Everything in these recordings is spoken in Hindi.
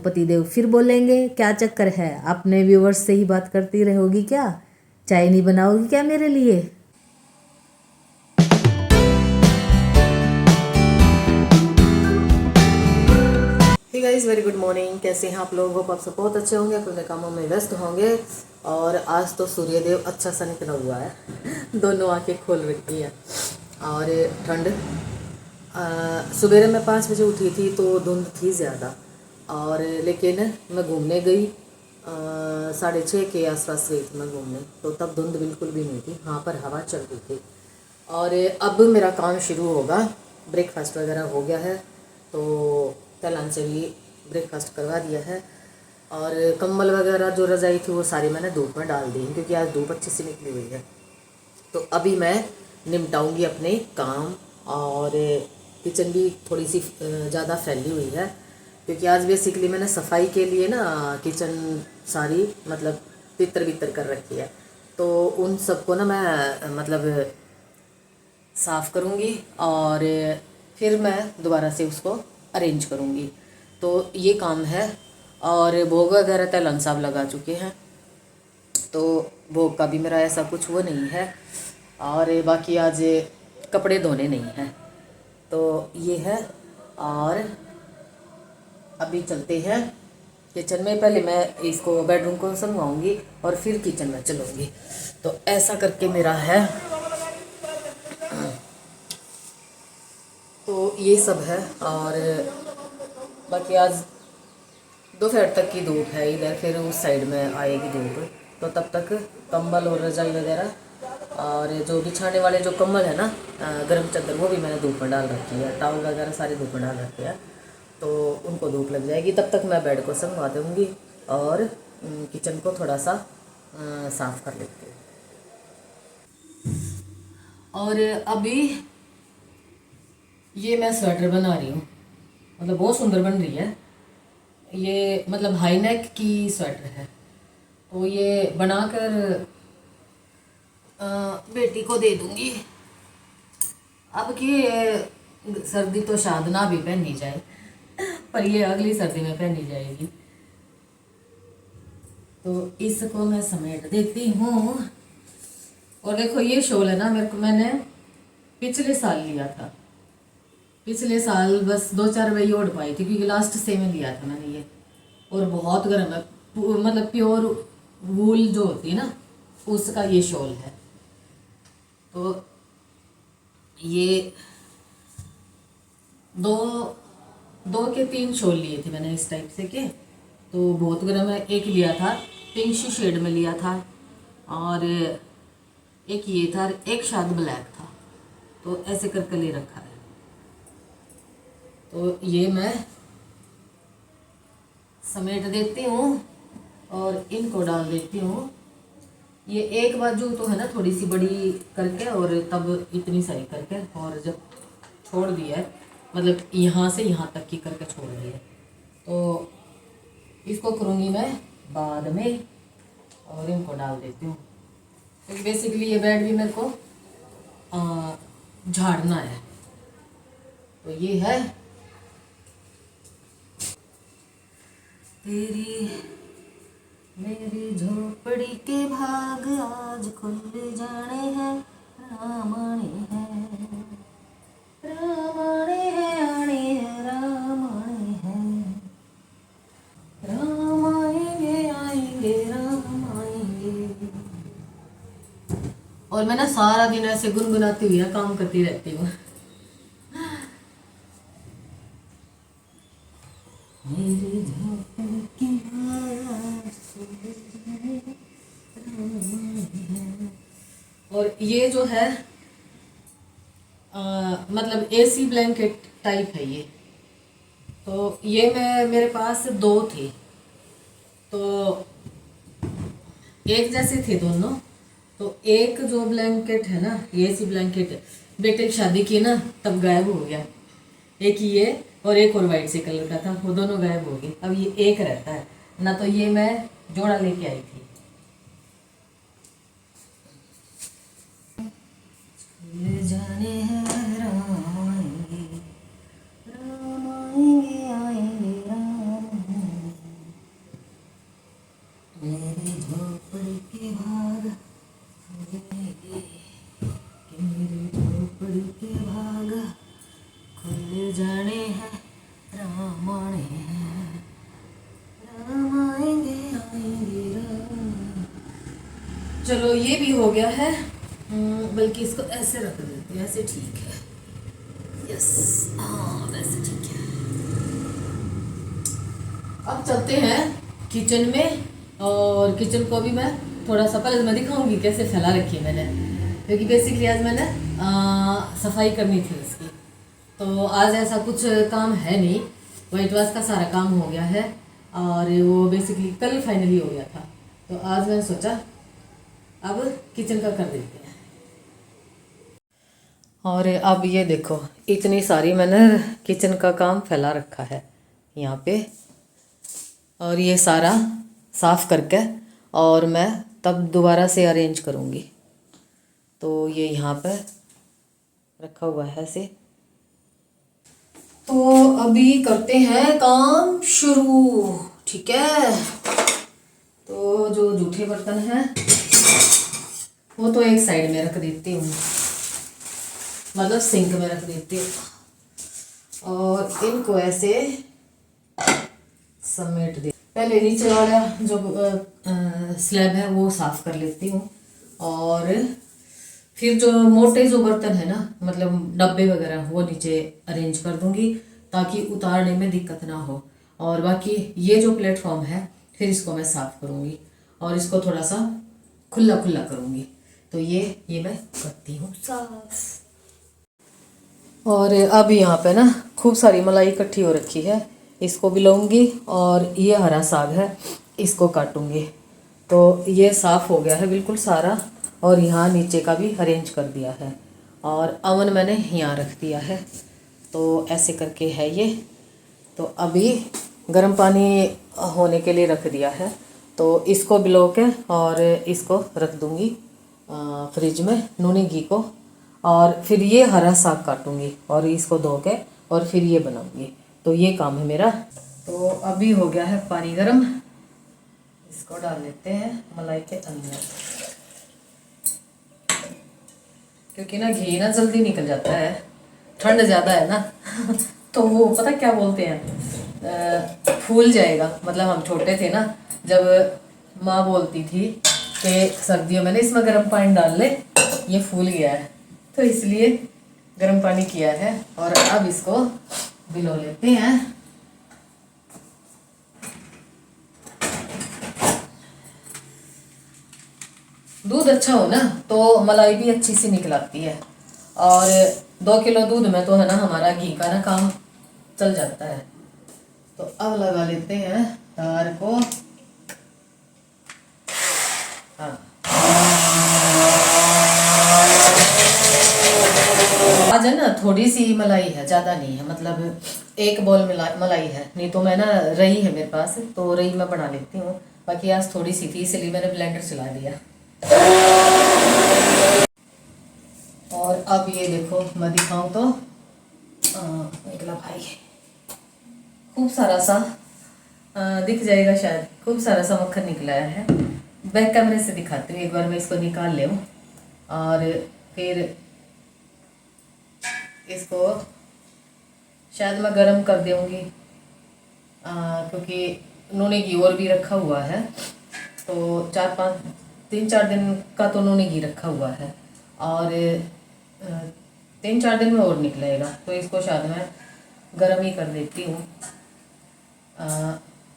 पतिदेव फिर बोलेंगे क्या चक्कर है, अपने व्यूवर्स से ही बात करती रहोगी क्या, चाय नहीं बनाओगी क्या मेरे लिए। Hey guys, very good morning. कैसे हैं आप लोग? होप आप सब बहुत अच्छे होंगे, अपने कामों में व्यस्त होंगे। और आज तो सूर्यदेव अच्छा सा निकला हुआ है, दोनों आंखें खोल रखी है। और ठंड, सवेरे मैं 5 बजे उठी थी तो धुंध थी ज़्यादा, और लेकिन मैं घूमने गई 6:30 के आसपास गई थी मैं घूमने, तो तब धुंध बिल्कुल भी नहीं थी, हाँ पर हवा चल रही थी। और अब मेरा काम शुरू होगा, ब्रेकफास्ट वगैरह हो गया है, तो तैलान से भी ब्रेकफास्ट करवा दिया है। और कंबल वगैरह जो रजाई थी वो सारी मैंने धूप में डाल दी, क्योंकि आज धूप अच्छी सी निकली हुई है। तो अभी मैं निपटाऊंगी अपने काम, और किचन भी थोड़ी सी ज़्यादा फैली हुई है, क्योंकि आज बेसिकली मैंने सफाई के लिए ना किचन सारी मतलब तितर बितर कर रखी है, तो उन सबको ना मैं मतलब साफ़ करूँगी और फिर मैं दोबारा से उसको अरेंज करूँगी। तो ये काम है। और भोग वगैरह तैलन साहब लगा चुके हैं, तो भोग का भी मेरा ऐसा कुछ वो नहीं है। और बाकी आज कपड़े धोने नहीं हैं, तो ये है। और अभी चलते हैं किचन में, पहले मैं इसको बेडरूम को संभालूंगी और फिर किचन में चलूँगी। तो ऐसा करके मेरा है, तो ये सब है। और बाकी आज दोपहर तक की धूप है इधर, फिर उस साइड में आएगी धूप, तो तब तक कंबल और रजाई वगैरह और जो बिछाने वाले जो कंबल है ना, गर्म चादर, वो भी मैंने धूप में डाल रखी है, टावल वगैरह सारे धूप में डाल रखे हैं, तो उनको धूप लग जाएगी। तब तक मैं बेड को संगवा दूँगी और किचन को थोड़ा सा साफ़ कर लेती हूँ। और अभी ये मैं स्वेटर बना रही हूँ, मतलब बहुत सुंदर बन रही है। ये मतलब हाई नेक की स्वेटर है, तो ये बनाकर बेटी को दे दूँगी। अब की सर्दी तो शायद ना भी पहनी जाए, पर ये अगली सर्दी में पहनी जाएगी, तो इसको मैं समेट देती हूँ। और देखो ये शॉल है ना, मैंने पिछले साल लिया था, पिछले साल बस 2-4 वही ओढ़ पाई थी, क्योंकि लास्ट से में लिया था मैंने ये, और बहुत गर्म है, मतलब प्योर वूल जो होती है ना उसका ये शॉल है। तो ये दो के 3 शॉल लिए थे मैंने इस टाइप से के, तो बहुत गर्म है। एक लिया था पिंक शेड में लिया था, और एक ये था, एक शायद ब्लैक था, तो ऐसे करके ले रखा है। तो ये मैं समेट देती हूँ और इनको डाल देती हूँ। ये एक बाजू तो है ना थोड़ी सी बड़ी करके, और तब इतनी सारी करके, और जब छोड़ दिया है मतलब यहाँ से यहाँ तक की करके छोड़ दी है, तो इसको करूँगी मैं बाद में, और इनको डाल देती हूँ, क्योंकि बेसिकली ये बेड भी मेरे को झाड़ना है। तो ये है तेरी मेरी झोपड़ी के भाग आज खुल जाने हैं, रामाने हैं, रामाने हैं, आने हैं, रामाने हैं, राम आएंगे राम आएंगे। और मैं ना सारा दिन ऐसे गुनगुनाती हुई काम करती रहती हूँ। मेरी झोपड़ी की और ये जो है मतलब एसी ब्लैंकेट टाइप है ये, तो ये मेरे पास 2 थे, तो एक जैसे थे दोनों। तो एक जो ब्लैंकेट है ना, ये एसी ब्लैंकेट बेटे की शादी की ना तब गायब हो गया, एक ये और एक और वाइट से कलर का था, वो दोनों गायब हो गए। अब ये एक रहता है ना, तो ये मैं जोड़ा लेके आई थी। जाने हैं राम आएंगे, राम आएंगे, आएंगे राम। के भाग खुलेंगे कि मेरे झोपड़ी के भाग खुल जाने हैं, राम आने हैं, राम आएंगे आएंगे राम। चलो ये भी हो गया है। बल्कि इसको ऐसे रख देते हैं, ऐसे ठीक है। यस, हाँ वैसे ठीक है। अब चलते हैं किचन में, और किचन को भी मैं थोड़ा सा पहले मैं दिखाऊंगी कैसे फैला रखी है मैंने, क्योंकि बेसिकली आज मैंने सफाई करनी थी इसकी। तो आज ऐसा कुछ काम है नहीं, वाइट वॉश का सारा काम हो गया है, और वो बेसिकली कल फाइनली हो गया था। तो आज मैंने सोचा अब किचन का कर देते हैं। और अब ये देखो इतनी सारी मैंने किचन का काम फैला रखा है यहाँ पे, और ये सारा साफ़ करके और मैं तब दोबारा से अरेंज करूँगी। तो ये यहाँ पे रखा हुआ है ऐसे। तो अभी करते हैं काम शुरू, ठीक है। तो जो जूठे बर्तन हैं वो तो एक साइड में रख देती हूँ, मतलब सिंक में रख देती हूँ, और इनको ऐसे समेट दे। पहले नीचे वाला जो स्लैब है वो साफ़ कर लेती हूँ, और फिर जो मोटे जो बर्तन है ना, मतलब डब्बे वगैरह, वो नीचे अरेंज कर दूँगी ताकि उतारने में दिक्कत ना हो। और बाकी ये जो प्लेटफॉर्म है फिर इसको मैं साफ़ करूँगी और इसको थोड़ा सा खुला खुला करूँगी। तो ये मैं करती हूँ साफ। और अब यहाँ पे ना खूब सारी मलाई इकट्ठी हो रखी है, इसको भी लूँगी, और ये हरा साग है इसको काटूँगी। तो ये साफ़ हो गया है बिल्कुल सारा, और यहाँ नीचे का भी अरेंज कर दिया है, और अवन मैंने यहाँ रख दिया है। तो ऐसे करके है ये। तो अभी गर्म पानी होने के लिए रख दिया है, तो इसको भिगो के और इसको रख दूँगी फ्रिज में नूनी घी को, और फिर ये हरा साग काटूँगी और इसको धो के और फिर ये बनाऊँगी। तो ये काम है मेरा। तो अभी हो गया है पानी गरम, इसको डाल लेते हैं मलाई के अंदर, क्योंकि ना घी ना जल्दी निकल जाता है, ठंड ज़्यादा है ना तो वो पता क्या बोलते हैं, फूल जाएगा। मतलब हम छोटे थे ना, जब माँ बोलती थी कि सर्दियों में ना इसमें गर्म पानी डाल ले, ये फूल गया है, तो इसलिए गर्म पानी किया है। और अब इसको भिगो लेते हैं। दूध अच्छा हो ना तो मलाई भी अच्छी सी निकल आती है, और 2 किलो दूध में तो है ना हमारा घी का ना काम चल जाता है। तो अब लगा लेते हैं तार को। हाँ, आज है ना थोड़ी सी मलाई है, ज़्यादा नहीं है, मतलब 1 बॉल मलाई है। नहीं तो मैं ना रही है मेरे पास, तो रही मैं बना लेती हूँ। बाकी आज थोड़ी सी थी इसलिए मैंने ब्लेंडर चला दिया। और अब ये देखो मैं दिखाऊं तो निकला भाई खूब सारा सा दिख जाएगा शायद, खूब सारा सा मक्खन निकला है। बैक कैमरे से दिखाती हूँ, एक बार मैं इसको निकाल ले और फिर इसको शायद मैं गरम कर दूँगी, क्योंकि नूनी घी और भी रखा हुआ है। तो 3-4 दिन का तो नूनी घी रखा हुआ है, और 3-4 दिन में और निकलेगा। तो इसको शायद मैं गरम ही कर देती हूँ,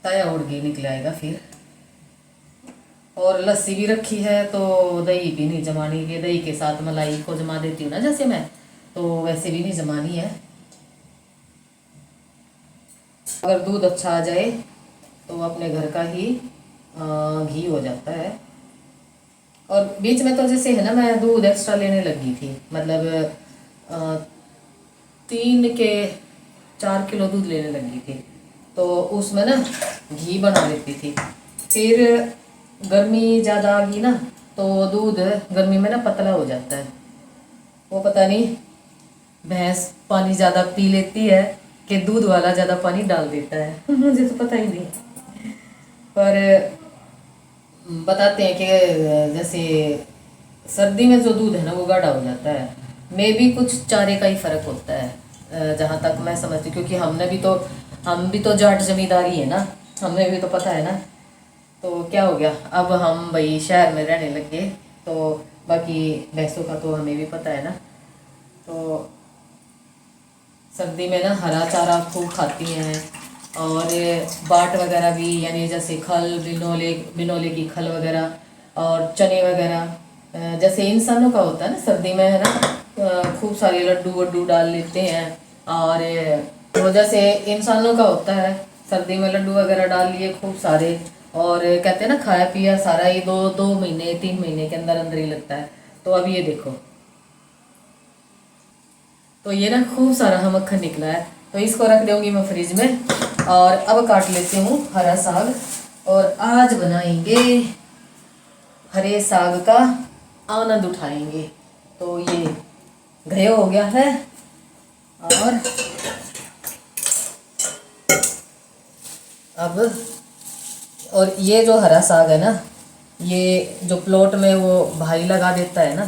ताया और घी निकल आएगा फिर। और लस्सी भी रखी है, तो दही भी नहीं जमानी है। दही के साथ मलाई को जमा देती हूँ ना जैसे मैं, तो वैसे भी नहीं जमानी है। अगर दूध अच्छा आ जाए तो अपने घर का ही घी हो जाता है। और बीच में तो जैसे है ना मैं दूध एक्स्ट्रा लेने लगी थी, मतलब 3 के 4 किलो दूध लेने लगी थी, तो उसमें ना घी बना लेती थी। फिर गर्मी ज़्यादा आ गई ना, तो दूध गर्मी में ना पतला हो जाता है। वो पता नहीं भैंस पानी ज़्यादा पी लेती है कि दूध वाला ज़्यादा पानी डाल देता है मुझे तो पता ही नहीं। पर बताते हैं कि जैसे सर्दी में जो दूध है ना वो गाढ़ा हो जाता है। मे भी कुछ चारे का ही फर्क होता है, जहाँ तक मैं समझती, क्योंकि हम भी तो जाट जमींदारी है ना, हमें भी तो पता है ना। तो क्या हो गया, अब हम भाई शहर में रहने लग गए, तो बाकी भैंसों का तो हमें भी पता है ना। तो सर्दी में ना हरा चारा खूब खाती हैं, और बाट वगैरह भी, यानी जैसे खल, बिनोले बिनोले की खल वगैरह और चने वगैरह, जैसे इंसानों का होता है ना सर्दी में, है ना, खूब सारे लड्डू वड्डू डाल लेते हैं। और तो जैसे इंसानों का होता है सर्दी में लड्डू वगैरह डाल लिए खूब सारे, और कहते हैं ना खाया पिया सारा ये दो दो महीने 3 महीने के अंदर अंदर ही लगता है। तो अब ये देखो, तो ये ना खूब सारा मक्खन निकला है, तो इसको रख दूंगी मैं फ्रिज में। और अब काट लेती हूँ हरा साग, और आज बनाएंगे हरे साग का आनंद उठाएंगे। तो ये घय हो गया है, और अब, और ये जो हरा साग है ना, ये जो प्लॉट में वो भाई लगा देता है ना,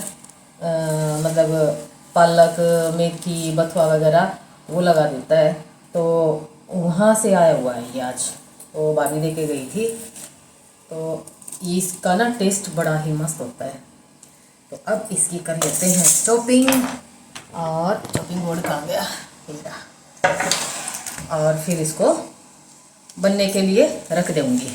मतलब पालक, मेथी, बथुआ वगैरह वो लगा देता है, तो वहाँ से आया हुआ है ये आज, तो भाभी दे के गई थी। तो इसका ना टेस्ट बड़ा ही मस्त होता है। तो अब इसकी कर लेते हैं चॉपिंग, और चॉपिंग बोर्ड कहाँ गया, और फिर इसको बनने के लिए रख दूंगी।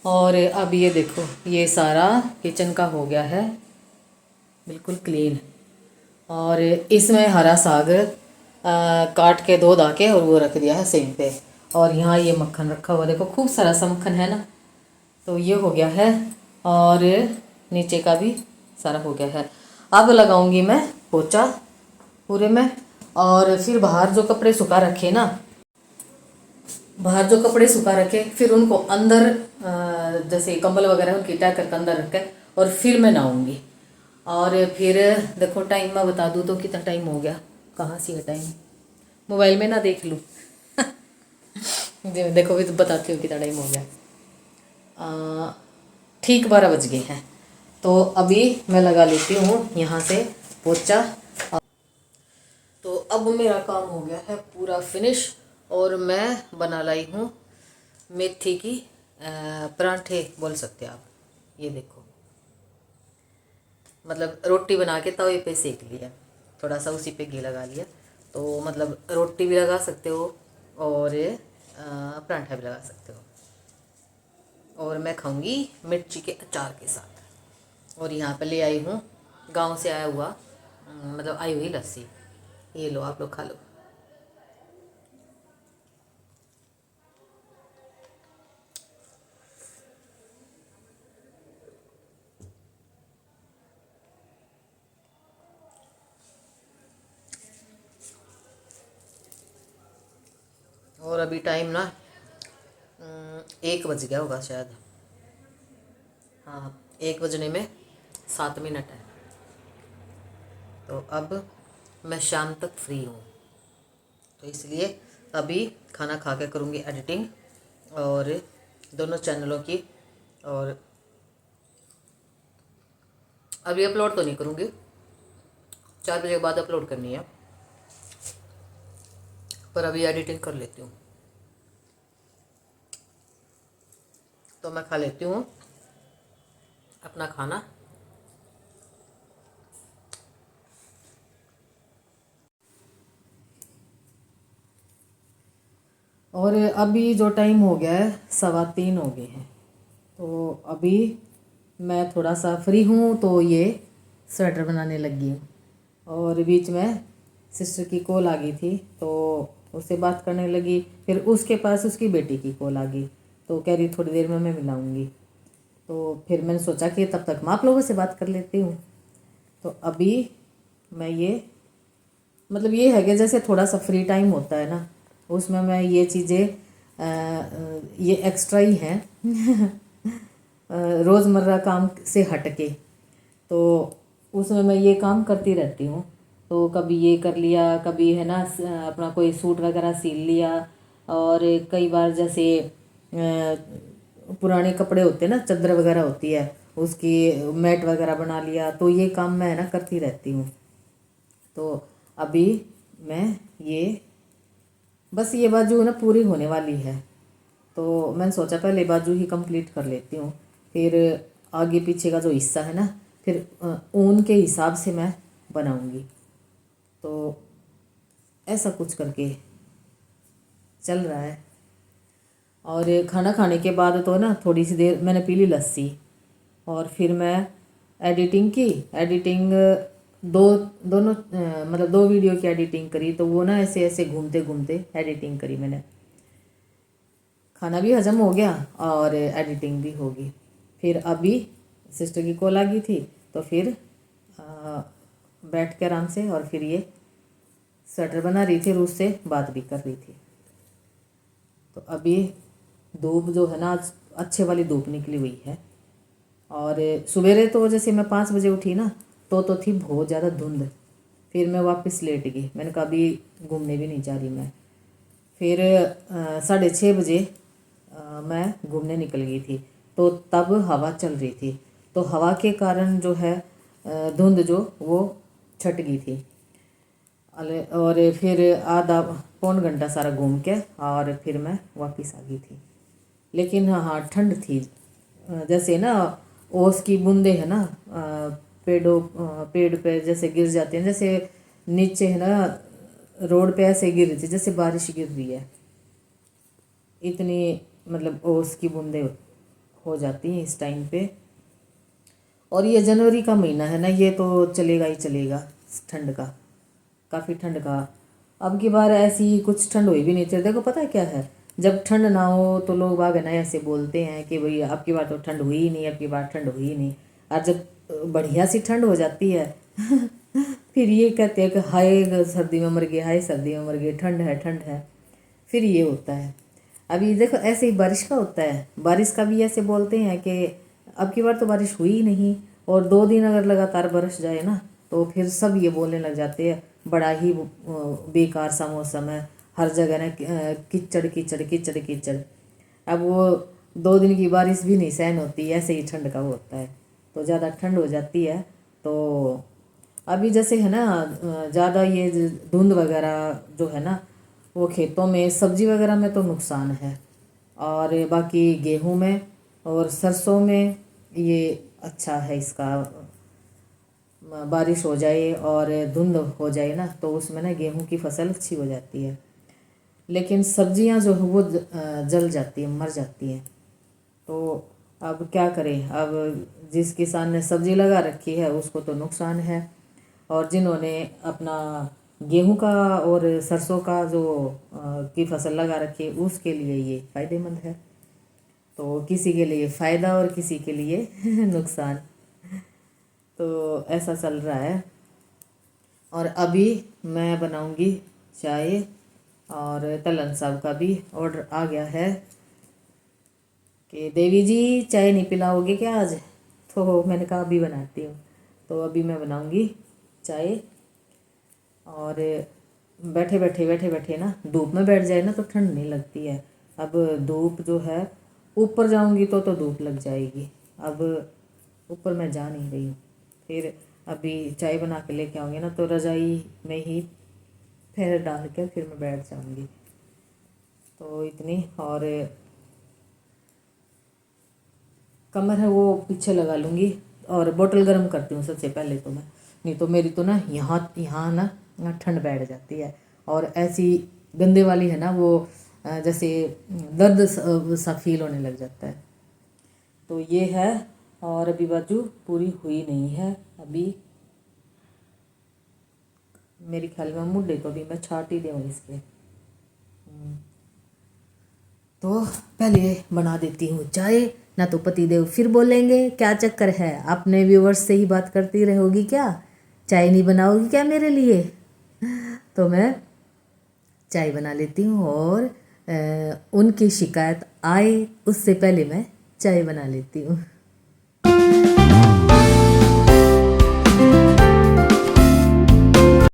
और अब ये देखो, ये सारा किचन का हो गया है बिल्कुल क्लीन, और इसमें हरा साग काट के धो धा के और वो रख दिया है सिंक पे। और यहाँ ये मक्खन रखा हुआ, देखो खूब सारा सा मक्खन है ना, तो ये हो गया है, और नीचे का भी सारा हो गया है। अब लगाऊंगी मैं पोचा पूरे में, और फिर बाहर जो कपड़े सुखा रखे ना, बाहर जो कपड़े सुखा रखे फिर उनको अंदर, जैसे कंबल वगैरह उनकी तय करके अंदर रख के, और फिर मैं नहाऊंगी। और फिर देखो टाइम मैं बता दूँ तो कितना टाइम हो गया, कहाँ से है टाइम, मोबाइल में ना देख लूँ। देखो भी तो बताती हूँ कितना टाइम हो गया, ठीक 12 बज गए हैं। तो अभी मैं लगा लेती हूँ यहाँ से पोचा। तो अब मेरा काम हो गया है पूरा फिनिश, और मैं बना लाई हूँ मेथी की परांठे बोल सकते हैं आप। ये देखो, मतलब रोटी बना के तवे पे सेक लिया, थोड़ा सा उसी पे घी लगा लिया, तो मतलब रोटी भी लगा सकते हो और परांठा भी लगा सकते हो। और मैं खाऊंगी मिर्ची के अचार के साथ। और यहाँ पे ले आई हूँ गांव से आया हुआ, मतलब आई हुई लस्सी, ये लो आप लोग खा लो। और अभी टाइम ना 1 बज गया होगा शायद, हाँ 1 बजने में 7 मिनट है। तो अब मैं शाम तक फ्री हूँ, तो इसलिए अभी खाना खा के करूँगी एडिटिंग और दोनों चैनलों की। और अभी अपलोड तो नहीं करूँगी, 4 बजे के बाद अपलोड करनी है, पर अभी एडिटिंग कर लेती हूँ। तो मैं खा लेती हूँ अपना खाना। और अभी जो टाइम हो गया है 3:15 हो गए हैं, तो अभी मैं थोड़ा सा फ्री हूँ, तो ये स्वेटर बनाने लगी हूँ। और बीच में सिस्टर की कॉल आ गई थी, तो उससे बात करने लगी, फिर उसके पास उसकी बेटी की कॉल आ गई, तो कह रही थोड़ी देर में मैं मिलाऊंगी। तो फिर मैंने सोचा कि तब तक मैं आप लोगों से बात कर लेती हूँ। तो अभी मैं ये, मतलब ये है कि जैसे थोड़ा सा फ्री टाइम होता है ना, उसमें मैं ये चीज़ें ये एक्स्ट्रा ही हैं रोज़मर्रा काम से हट के, तो उसमें मैं ये काम करती रहती हूँ। तो कभी ये कर लिया, कभी है ना अपना कोई सूट वगैरह सिल लिया, और कई बार जैसे पुराने कपड़े होते हैं ना, चादर वगैरह होती है, उसकी मैट वगैरह बना लिया, तो ये काम मैं ना करती रहती हूँ। तो अभी मैं ये बस ये बाजू ना पूरी होने वाली है, तो मैंने सोचा पहले बाजू ही कंप्लीट कर लेती हूँ, फिर आगे पीछे का जो हिस्सा है ना, फिर ऊन के हिसाब से मैं बनाऊँगी। तो ऐसा कुछ करके चल रहा है। और खाना खाने के बाद तो ना थोड़ी सी देर मैंने पी ली लस्सी, और फिर मैं एडिटिंग की। एडिटिंग दोनों मतलब 2 वीडियो की एडिटिंग करी, तो वो ना ऐसे ऐसे घूमते घूमते एडिटिंग करी मैंने। खाना भी हजम हो गया और एडिटिंग भी होगी। फिर अभी सिस्टर की कॉल आ गई थी, तो फिर बैठ के आराम से, और फिर ये स्वेटर बना रही थी और उससे बात भी कर रही थी। तो अभी धूप जो है ना, आज अच्छे वाली धूप निकली हुई है। और सवेरे तो जैसे मैं 5 बजे उठी ना, तो थी बहुत ज़्यादा धुंध। फिर मैं वापस लेट गई, मैंने कहा अभी घूमने भी नहीं जा रही मैं। फिर 6:30 बजे मैं घूमने निकल गई थी, तो तब हवा चल रही थी, तो हवा के कारण जो है धुंध जो वो छट गई थी। और फिर आधा पौन घंटा सारा घूम के और फिर मैं वापस आ गई थी। लेकिन हाँ, ठंड थी। जैसे ना ओस की बूंदे है ना, पेड़ पे जैसे गिर जाते हैं, जैसे नीचे है ना रोड पे ऐसे गिर रही थी जैसे बारिश गिर रही है, इतनी मतलब ओस की बूंदे हो जाती हैं इस टाइम पे। और ये जनवरी का महीना है ना, ये तो चलेगा ही चलेगा ठंड का, काफ़ी ठंड का। अब की बार ऐसी कुछ ठंड हुई भी नहीं थी। देखो पता है क्या है, जब ठंड ना हो तो लोग बाग है ना ऐसे बोलते हैं कि भाई अब की बार तो ठंड हुई ही नहीं, अब की बार ठंड हुई ही नहीं। और जब बढ़िया सी ठंड हो जाती है फिर ये कहते हैं कि हाय सर्दी में मर गए, हाय सर्दी में मर गए, ठंड है ठंड है। फिर ये होता है। अभी देखो ऐसे ही बारिश का होता है, बारिश का भी ऐसे बोलते हैं कि अब की बार तो बारिश हुई ही नहीं। और 2 दिन अगर लगातार बरस जाए ना, तो फिर सब ये बोलने लग जाते हैं बड़ा ही बेकार सा मौसम है, हर जगह ना कीचड़ कीचड़ कीचड़ कीचड़। अब वो 2 दिन की बारिश भी नहीं सहन होती, ऐसे ही ठंड का वो होता है, तो ज़्यादा ठंड हो जाती है। तो अभी जैसे है ना ज़्यादा ये धुंध वगैरह जो है ना, वो खेतों में सब्जी वगैरह में तो नुकसान है, और बाकी गेहूं में और सरसों में ये अच्छा है इसका। बारिश हो जाए और धुंध हो जाए ना, तो उसमें ना गेहूं की फसल अच्छी हो जाती है। लेकिन सब्जियां जो है वो जल जाती है, मर जाती हैं। तो अब क्या करें, अब जिस किसान ने सब्जी लगा रखी है उसको तो नुकसान है, और जिन्होंने अपना गेहूं का और सरसों का जो की फसल लगा रखी है उसके लिए ये फ़ायदेमंद है। तो किसी के लिए फ़ायदा और किसी के लिए नुकसान, तो ऐसा चल रहा है। और अभी मैं बनाऊंगी चाय, और तलन साहब का भी ऑर्डर आ गया है कि देवी जी चाय नहीं पिलाओगे क्या आज। तो मैंने कहा अभी बनाती हूँ। तो अभी मैं बनाऊंगी चाय, और बैठे बैठे ना धूप में बैठ जाए ना तो ठंड नहीं लगती है। अब धूप जो है ऊपर जाऊंगी तो धूप लग जाएगी। अब ऊपर मैं जा नहीं रही हूँ। फिर अभी चाय बना के लेके आऊँगी ना, तो रज़ाई में ही पैर डाल के फिर मैं बैठ जाऊँगी। तो इतनी, और कमर है वो पीछे लगा लूँगी, और बोतल गर्म करती हूँ सबसे पहले तो मैं, नहीं तो मेरी तो ना यहाँ यहाँ ना ठंड बैठ जाती है। और ऐसी गंदे वाली है ना वो जैसे दर्द सा फील होने लग जाता है। तो ये है, और अभी बाजू पूरी हुई नहीं है। अभी मेरी ख्याल में मुंडे को भी मैं छाट ही दूँगी इसके। तो पहले बना देती हूँ चाय, ना तो पतिदेव फिर बोलेंगे क्या चक्कर है, अपने व्यूवर्स से ही बात करती रहोगी क्या, चाय नहीं बनाओगी क्या मेरे लिए। तो मैं चाय बना लेती हूँ, और उनकी शिकायत आए उससे पहले मैं चाय बना लेती हूँ।